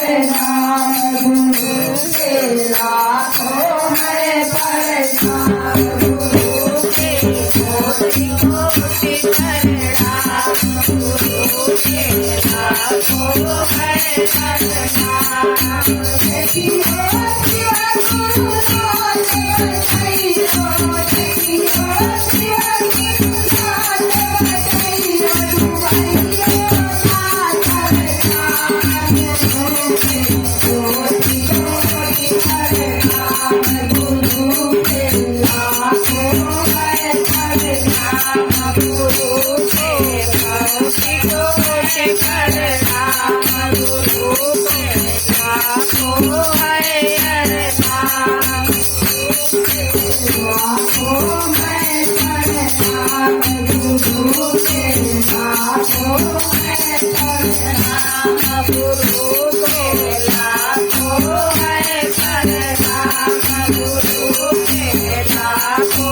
प्रणाम गुरु के लाखों है प्रणाम गुरु के कोटि कोटि प्रणाम गुरु के लाखों है प्रणाम देखियो शिवा गुरु नाथ बधाइयो देखियो शिवा गुरु नाथ बधाइयो दुआइयो नाथ प्रणाम गुरु के कोटि कोटि प्रणाम गुरु के लाखों है प्रणाम गुरु के कोटि कोटि प्रणाम गुरु के लाखों है प्रणाम लाखों है प्रणाम गुरु के लाखों है प्रणाम गुरु के